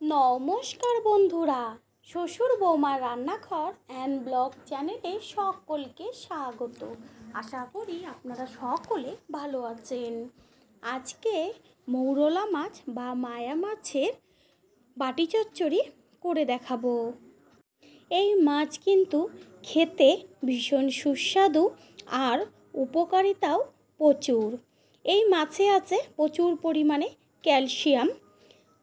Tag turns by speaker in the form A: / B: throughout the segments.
A: নমস্কার বন্ধুরা, শ্বশুর বৌমার রান্নাঘর অ্যান্ড ব্লগ চ্যানেলে সকলকে স্বাগত। আশা করি আপনারা সকলে ভালো আছেন। আজকে মৌরলা মাছ বা মায়া মাছের বাটি চচ্চড়ি করে দেখাবো। এই মাছ কিন্তু খেতে ভীষণ সুস্বাদু আর উপকারিতাও প্রচুর। এই মাছে আছে প্রচুর পরিমাণে ক্যালসিয়াম।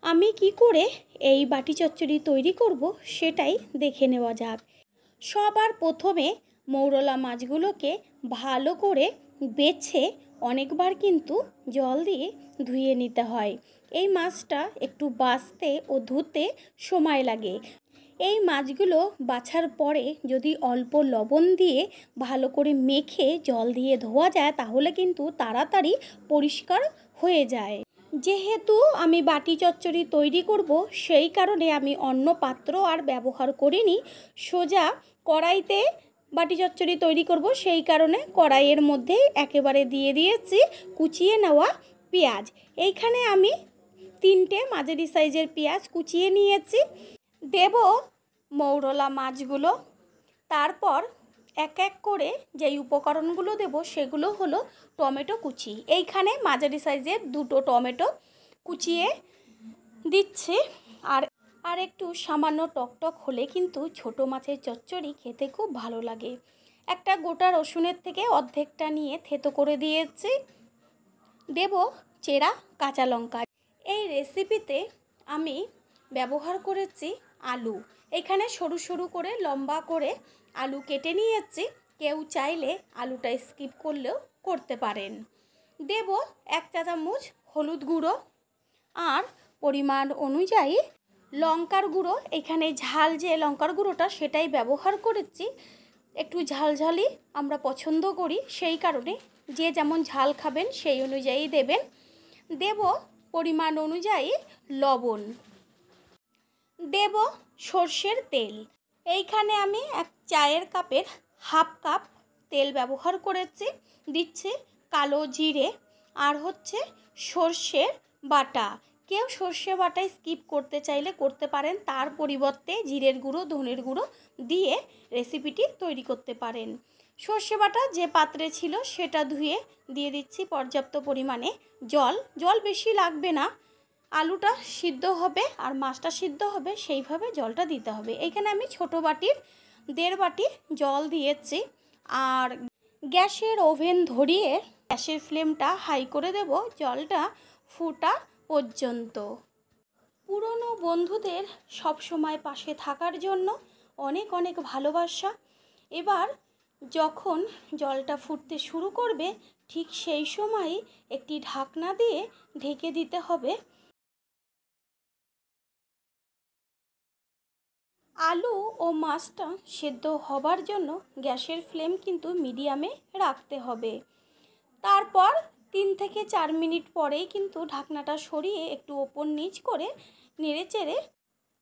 A: আমি কি করে এই বাটি চচ্চড়ি তৈরি করব সেটাই দেখে নেওয়া যাক। সবার প্রথমে মৌরলা মাছগুলোকে ভালো করে বেছে অনেকবার কিন্তু জল দিয়ে ধুয়ে নিতে হয়। এই মাছটা একটু বাছতে ও ধুতে সময় লাগে। এই মাছগুলো বাছার পরে যদি অল্প লবণ দিয়ে ভালো করে মেখে জল দিয়ে ধোয়া যায় তাহলে কিন্তু তাড়াতাড়ি পরিষ্কার হয়ে যায়। যেহেতু আমি বাটি চচ্চড়ি তৈরি করব সেই কারণে আমি অন্য পাত্র আর ব্যবহার করিনি, সোজা কড়াইতে বাটি চচ্চড়ি তৈরি করব। সেই কারণে কড়াইয়ের মধ্যে একেবারে দিয়ে দিয়েছি কুচিয়ে নেওয়া পেঁয়াজ। এইখানে আমি 3টে মাঝারি সাইজের পেঁয়াজ কুচিয়ে নিয়েছি। দেব মৌরলা মাছগুলো। তারপর এক এক করে যেই উপকরণগুলো দেব সেগুলো হলো টমেটো কুচি। এইখানে মাঝারি সাইজের 2টো টমেটো কুচিয়ে দিচ্ছি। আর একটু সামান্য টকটক হলে কিন্তু ছোটো মাছের চচ্চড়ি খেতে খুব ভালো লাগে। একটা গোটা রসুনের থেকে অর্ধেকটা নিয়ে থেতো করে দিয়েছি। দেব চেরা কাঁচা লঙ্কা। এই রেসিপিতে আমি ব্যবহার করেছি আলু। এখানে সরু সরু করে লম্বা করে আলু কেটে নিয়েছি। কেউ চাইলে আলুটা স্কিপ করলেও করতে পারেন। দেব 1 চা চামচ হলুদ গুঁড়ো আর পরিমাণ অনুযায়ী লঙ্কার গুঁড়ো। এখানে ঝাল যে লঙ্কার গুঁড়োটা সেটাই ব্যবহার করেছি। একটু ঝালঝালি আমরা পছন্দ করি, সেই কারণে যে যেমন ঝাল খাবেন সেই অনুযায়ী দেবেন। দেব পরিমাণ অনুযায়ী লবণ। দেব সর্ষের তেল। এইখানে আমি 1 চায়ের কাপের হাফ কাপ তেল ব্যবহার করেছি। দিচ্ছি কালো জিরে আর হচ্ছে সর্ষের বাটা। কেউ সর্ষে বাটা স্কিপ করতে চাইলে করতে পারেন, তার পরিবর্তে জিরের গুঁড়ো ধনের গুঁড়ো দিয়ে রেসিপিটি তৈরি করতে পারেন। সর্ষে বাটা যে পাত্রে ছিল সেটা ধুয়ে দিয়ে দিচ্ছি পর্যাপ্ত পরিমাণে জল। জল বেশি লাগবে না, আলুটা সিদ্ধ হবে আর মাছটা সিদ্ধ হবে সেইভাবে জলটা দিতে হবে। এইখানে আমি ছোটো বাটির 1.5 বাটি জল দিয়েছি। আর গ্যাসের ওভেন ধরিয়ে গ্যাসের ফ্লেমটা হাই করে দেব জলটা ফুটা পর্যন্ত। পুরনো বন্ধুদের সব সময় পাশে থাকার জন্য অনেক অনেক ভালোবাসা। এবার যখন জলটা ফুটতে শুরু করবে ঠিক সেই সময় একটি ঢাকনা দিয়ে ঢেকে দিতে হবে। আলু ও মাছটা সেদ্ধ হবার জন্য গ্যাসের ফ্লেম কিন্তু মিডিয়ামে রাখতে হবে। তারপর 3 থেকে 4 মিনিট পরেই কিন্তু ঢাকনাটা সরিয়ে একটু ওপর নিচ করে নেড়েচেড়ে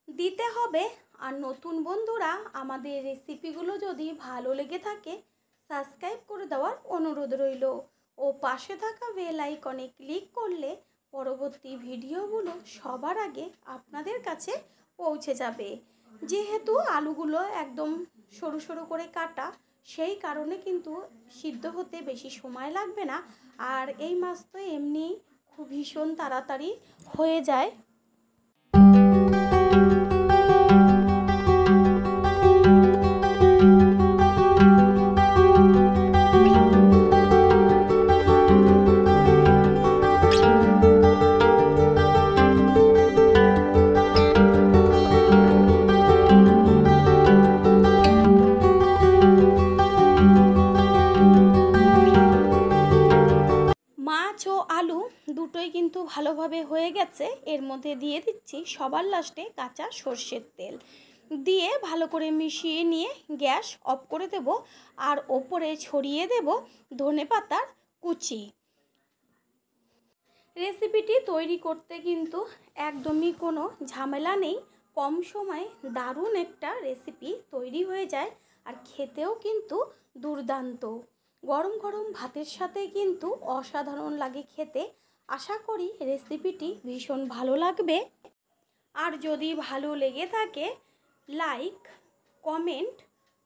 A: দিতে হবে। আর নতুন বন্ধুরা আমাদের রেসিপিগুলো যদি ভালো লেগে থাকে সাবস্ক্রাইব করে দেওয়ার অনুরোধ রইল ও পাশে থাকা বেল আইকনে ক্লিক করলে পরবর্তী ভিডিওগুলো সবার আগে আপনাদের কাছে পৌঁছে যাবে। যেহেতু আলুগুলো একদম সরু সরু করে কাটা, সেই কারণে কিন্তু সিদ্ধ হতে বেশি সময় লাগবে না। আর এই মাছ তো এমনি খুব ভীষণ তাড়াতাড়ি হয়ে যায়। মাছ ও আলু দুটোই কিন্তু ভালোভাবে হয়ে গেছে। এর মধ্যে দিয়ে দিচ্ছি সবার লাস্টে কাঁচা সর্ষের তেল দিয়ে ভালো করে মিশিয়ে নিয়ে গ্যাস অফ করে দেব। আর ওপরে ছড়িয়ে দেব ধনেপাতার কুচি। রেসিপিটি তৈরি করতে কিন্তু একদমই কোনো ঝামেলা নেই। কম সময়ে দারুণ একটা রেসিপি তৈরি হয়ে যায় আর খেতেও কিন্তু দুর্দান্ত। গরম গরম ভাতের সাথে কিন্তু অসাধারণ লাগে খেতে। আশা করি রেসিপিটি ভীষণ ভালো লাগবে। আর যদি ভালো লেগে থাকে লাইক, কমেন্ট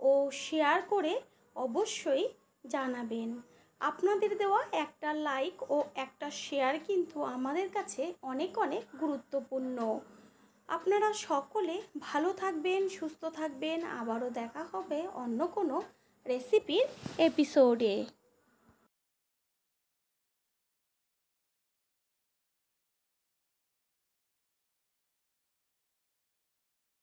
A: ও শেয়ার করে অবশ্যই জানাবেন। আপনাদের দেওয়া একটা লাইক ও একটা শেয়ার কিন্তু আমাদের কাছে অনেক অনেক গুরুত্বপূর্ণ। আপনারা সকলে ভালো থাকবেন, সুস্থ থাকবেন। আবারও দেখা হবে অন্য কোনো রেসিপির এপিসোডে।